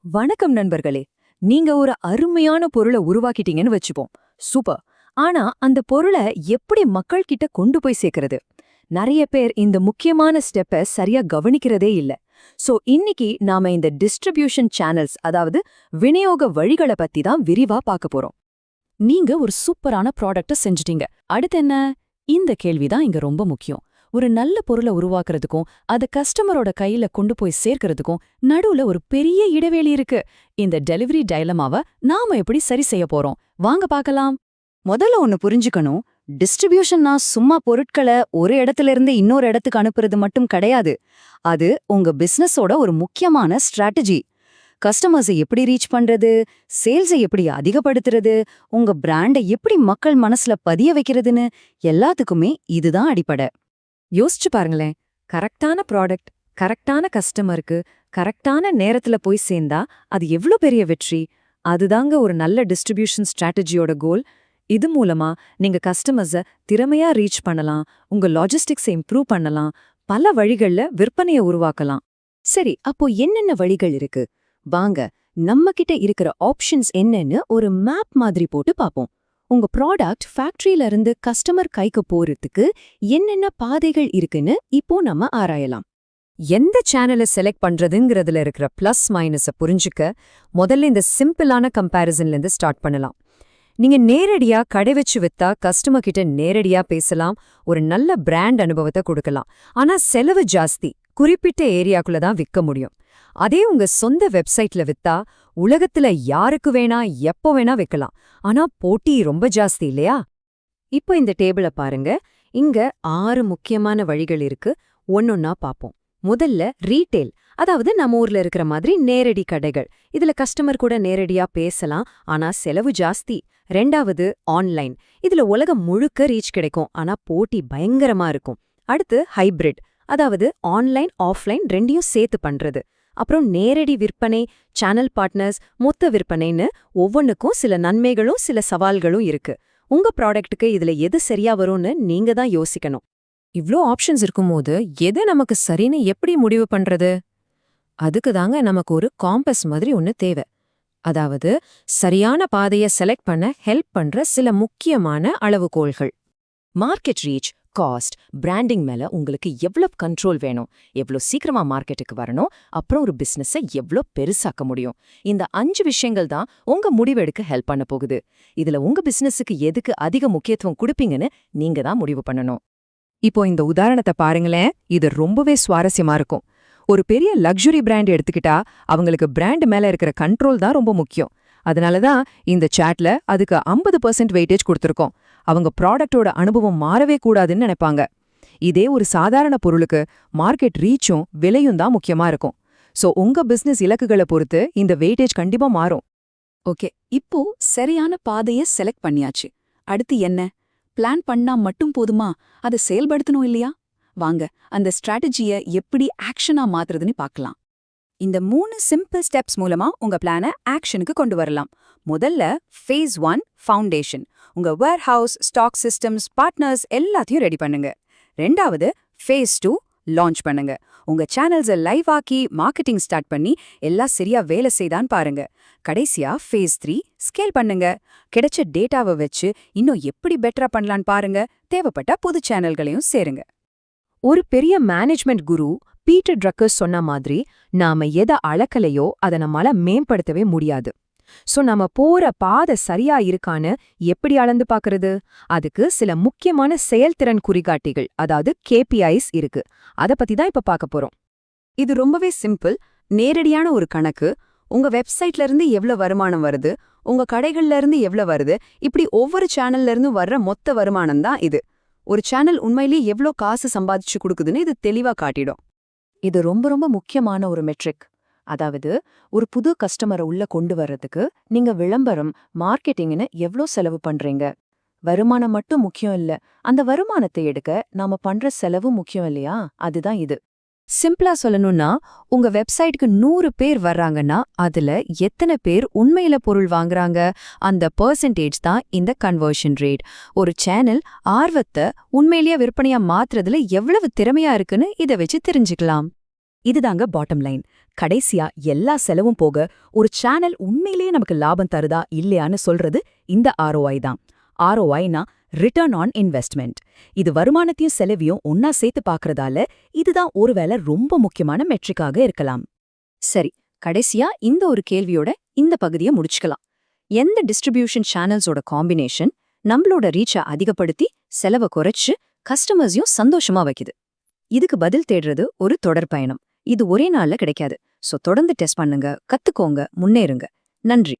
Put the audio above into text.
வணக்கம் நண்பர்களே. நீங்க ஒரு அருமையான பொருளை உருவாக்கிட்டீங்கன்னு வச்சுப்போம். சூப்பர். ஆனா அந்த பொருளை எப்படி மக்கள் கிட்ட கொண்டு போய் சேர்க்கறது? நிறைய பேர் இந்த முக்கியமான ஸ்டெப்பை சரியா கவனிக்கிறதே இல்ல. சோ இன்னைக்கு நாம இந்த டிஸ்ட்ரிபியூஷன் சேனல்ஸ், அதாவது விநியோக வழிகளை பத்தி தான் விரிவா பார்க்க போறோம். நீங்க ஒரு சூப்பரான ப்ராடக்ட்ட செஞ்சுட்டீங்க. அடுத்து என்ன? இந்த கேள்விதான் இங்க ரொம்ப முக்கியம். ஒரு நல்ல பொருளை உருவாக்குறதுக்கும் அத கஸ்டமரோட கையில கொண்டு போய் சேர்க்கறதுக்கும் நடுவுல ஒரு பெரிய இடைவெளி இருக்கு. இந்த டெலிவரி டைலமாவ நாம எப்படி சரி செய்ய போறோம்? வாங்க பார்க்கலாம். முதல்ல ஒன்னு புரிஞ்சுக்கணும். டிஸ்ட்ரிபியூஷன்னா சும்மா பொருட்களை ஒரு இடத்துல இருந்து இன்னொரு இடத்துக்கு அனுப்புறது மட்டும் கிடையாது. அது உங்க பிசினஸோட ஒரு முக்கியமான ஸ்ட்ராட்டஜி. கஸ்டமர்ஸை எப்படி ரீச் பண்றது, சேல்ஸை எப்படி அதிகப்படுத்துறது, உங்க பிராண்டை எப்படி மக்கள் மனசுல பதிய வைக்கிறதுன்னு எல்லாத்துக்குமே இதுதான் அடிப்படை. யோசிச்சு பாருங்களேன். கரெக்டான ப்ராடக்ட் கரெக்டான கஸ்டமருக்கு கரெக்டான நேரத்துல போய் சேர்ந்தா அது எவ்ளோ பெரிய வெற்றி. அதுதாங்க ஒரு நல்ல டிஸ்ட்ரிபியூஷன் ஸ்ட்ராட்டஜியோட கோல். இது மூலமா நீங்க கஸ்டமர்ஸை திறமையா ரீச் பண்ணலாம், உங்க லாஜிஸ்டிக்ஸை இம்ப்ரூவ் பண்ணலாம், பல வழிகள்ல விற்பனையை உருவாக்கலாம். சரி, அப்போ என்னென்ன வழிகள் இருக்கு? வாங்க நம்ம கிட்ட இருக்கிற ஆப்ஷன்ஸ் என்னன்னு ஒரு மேப் மாதிரி போட்டு பாப்போம். உங்க ப்ராடக்ட் ஃபேக்டரியில இருந்து கஸ்டமர் கைக்கு போறதுக்கு என்னென்ன பாதைகள் இருக்குன்னு இப்போ நம்ம ஆராயலாம். எந்த சேனலை செலக்ட் பண்றதுங்கிறதுல இருக்கிற பிளஸ் மைனஸை புரிஞ்சுக்க முதல்ல இந்த சிம்பிளான கம்பேரிசன்ல இருந்து ஸ்டார்ட் பண்ணலாம். நீங்க நேரடியா கடை வச்சு வித்தா கஸ்டமர் கிட்ட நேரடியா பேசலாம், ஒரு நல்ல பிராண்ட் அனுபவத்தை கொடுக்கலாம். ஆனா செலவு ஜாஸ்தி, குறிப்பிட்ட ஏரியாக்குள்ள தான் விற்க முடியும். அதே உங்க சொந்த வெப்சைட்ல வித்தா உலகத்துல யாருக்கு வேணா எப்போ வேணா விற்கலாம். ஆனா போட்டி ரொம்ப ஜாஸ்தி இல்லையா? இப்போ இந்த டேபிள பாருங்க. இங்க 6 முக்கியமான வழிகள் இருக்கு. ஒன்னொன்னா பாப்போம். முதல்ல ரீட்டெயில், அதாவது நம்ம ஊர்ல இருக்கிற மாதிரி நேரடி கடைகள். இதுல கஸ்டமர் கூட நேரடியா பேசலாம், ஆனா செலவு ஜாஸ்தி. ரெண்டாவது ஆன்லைன். இதுல உலகம் முழுக்க ரீச் கிடைக்கும், ஆனா போட்டி பயங்கரமா இருக்கும். அடுத்து ஹைபிரிட், அதாவது ஆன்லைன் ஆஃப்லைன் ரெண்டையும் சேர்த்து பண்றது. அப்புறம் நேரடி விற்பனை, சேனல் பார்ட்னர்ஸ், மொத்த விற்பனைன்னு ஒவ்வொன்னுக்கும் சில நன்மைகளும் சில சவால்களும் இருக்கு. உங்க ப்ராடக்ட்டுக்கு இதுல எது சரியா வரும்னு நீங்க தான் யோசிக்கணும். இவ்ளோ ஆப்ஷன்ஸ் இருக்கும்போது எது நமக்கு சரின்னு எப்படி முடிவு பண்றது? அதுக்கு தாங்க நமக்கு ஒரு காம்பஸ் மாதிரி ஒன்னு தேவை. அதாவது சரியான பாதையை செலக்ட் பண்ண ஹெல்ப் பண்ற சில முக்கியமான அளவுகோல்கள். மார்க்கெட் ரீச், காஸ்ட், பிராண்டிங் மேல உங்களுக்கு எவ்வளவு கண்ட்ரோல் வேணும், எவ்வளோ சீக்கிரமா மார்க்கெட்டுக்கு வரணும், அப்புறம் ஒரு பிசினஸை எவ்வளோ பெருசாக்க முடியும். இந்த 5 விஷயங்கள் தான் உங்க முடிவெடுக்க ஹெல்ப் பண்ண போகுது. இதுல உங்க பிசினஸுக்கு எதுக்கு அதிக முக்கியத்துவம் கொடுப்பீங்கன்னு நீங்க தான் முடிவு பண்ணணும். இப்போ இந்த உதாரணத்தை பாருங்களேன். இது ரொம்பவே சுவாரஸ்யமா இருக்கும். ஒரு பெரிய லக்ஸுரி பிராண்ட் எடுத்துக்கிட்டா அவங்களுக்கு பிராண்ட் மேல இருக்கிற கண்ட்ரோல் தான் ரொம்ப முக்கியம். அதனாலதான் இந்த சாட்ல அதுக்கு 50% வெயிட்டேஜ் கொடுத்திருக்கோம். அவங்க ப்ராடக்டோட அனுபவம் மாறவே கூடாதுன்னு நினைப்பாங்க. இதே ஒரு சாதாரண பொருளுக்கு மார்க்கெட் ரீச்சும் விலையும் தான் முக்கியமா இருக்கும். சோ உங்க பிசினஸ் இலக்குகளை பொறுத்து இந்த வெயிட்டேஜ் கண்டிப்பா மாறும். ஓகே, இப்போ சரியான பாதையை செலக்ட் பண்ணியாச்சு. அடுத்து என்ன? பிளான் பண்ணா மட்டும் போதுமா? அதை செயல்படுத்தணும் இல்லையா? வாங்க அந்த ஸ்ட்ராட்டஜியை எப்படி ஆக்ஷனா மாத்துறதுன்னு பார்க்கலாம். இந்த 3 சிம்பிள் ஸ்டெப்ஸ் மூலமா உங்க பிளானை ஆக்ஷனுக்கு கொண்டு வரலாம். முதல்ல ஃபேஸ் 1 ஃபவுண்டேஷன். உங்க வேர்ஹவுஸ், ஸ்டாக் சிஸ்டம்ஸ், பார்ட்னர்ஸ் எல்லாத்தையும் ரெடி பண்ணுங்க. ரெண்டாவது ஃபேஸ் 2 லான்ச் பண்ணுங்க. உங்க சேனல்ஸை லைவ் ஆக்கி மார்க்கெட்டிங் ஸ்டார்ட் பண்ணி எல்லாம் சரியா வேலை செய்தான்னு பாருங்க. கடைசியா ஃபேஸ் 3 ஸ்கேல் பண்ணுங்க. கிடைச்ச டேட்டாவை வச்சு இன்னும் எப்படி பெட்டரா பண்ணலான்னு பாருங்க. தேவைப்பட்ட புது சேனல்களையும் சேருங்க. ஒரு பெரிய மேனேஜ்மெண்ட் குரு பீட்டர் ட்ரக்கர் சொன்ன மாதிரி, நாம எதை அளக்கலையோ அதை நம்மால மேம்படுத்தவே முடியாது. சோ நம்ம போற பாதை சரியா இருக்கான்னு எப்படி அளந்து பாக்குறது? அதுக்கு சில முக்கியமான செயல்திறன் குறிகாட்டிகள், அதாவது KPIs இருக்கு. அத பத்தி தான் இப்ப பார்க்க போறோம். இது ரொம்பவே சிம்பிள். நேரடியான ஒரு கணக்கு. உங்க வெப்சைட்ல இருந்து எவ்வளவு வருமானம் வருது, உங்க கடைகள்ல இருந்து எவ்வளவு வருது, இப்படி ஒவ்வொரு சேனல்ல இருந்து வர்ற மொத்த வருமானம் தான் இது. ஒரு சேனல் உண்மையிலேயே எவ்வளோ காசு சம்பாதிச்சு கொடுக்குதுன்னு இது தெளிவா காட்டிடும். இது ரொம்ப ரொம்ப முக்கியமான ஒரு மெட்ரிக். அதாவது ஒரு புது கஸ்டமரை உள்ள கொண்டு வர்றதுக்கு நீங்க விளம்பரம், மார்க்கெட்டிங்னு எவ்வளோ செலவு பண்றீங்க. வருமானம் மட்டும் முக்கியம் இல்ல, அந்த வருமானத்தை எடுக்க நாம பண்ற செலவு முக்கியம் இல்லையா? அதுதான் இது. சிம்பிளா சொல்லணும்னா, உங்க வெப்சைட்டுக்கு 100 பேர் வர்றாங்கன்னா அதுல எத்தனை பேர் உண்மையில பொருள் வாங்குறாங்க, அந்த பெர்சன்டேஜ் தான் இந்த கன்வர்ஷன் ரேட். ஒரு சேனல் ஆர்வத்தை உண்மையிலேயே விற்பனையா மாத்துறதுல எவ்வளவு திறமையா இருக்குன்னு இதை வச்சு தெரிஞ்சுக்கலாம். இதுதாங்க பாட்டம் லைன். கடைசியா எல்லா செலவும் போக ஒரு சேனல் உண்மையிலேயே நமக்கு லாபம் தருதா இல்லையான்னு சொல்றது இந்த ROI தான். ROIனா ரிட்டர்ன் ஆன் இன்வெஸ்ட்மெண்ட். இது வருமானத்தையும் செலவையும் ஒன்னா சேர்த்து பார்க்கறதால இதுதான் ஒருவேளை ரொம்ப முக்கியமான மெட்ரிக்காக இருக்கலாம். சரி, கடைசியா இந்த ஒரு கேள்வியோட இந்த பகுதியை முடிச்சுக்கலாம். எந்த டிஸ்ட்ரிபியூஷன் சேனல்ஸோட காம்பினேஷன் நம்மளோட ரீச்சை அதிகப்படுத்தி செலவை குறைச்சு கஸ்டமர்ஸையும் சந்தோஷமா வைக்குது? இதுக்கு பதில் தேடுறது ஒரு தொடர் பயணம். இது ஒரே நாள்ல கிடைக்காது. சோ தொடர்ந்து டெஸ்ட் பண்ணுங்க, கத்துக்கோங்க, முன்னேறுங்க. நன்றி.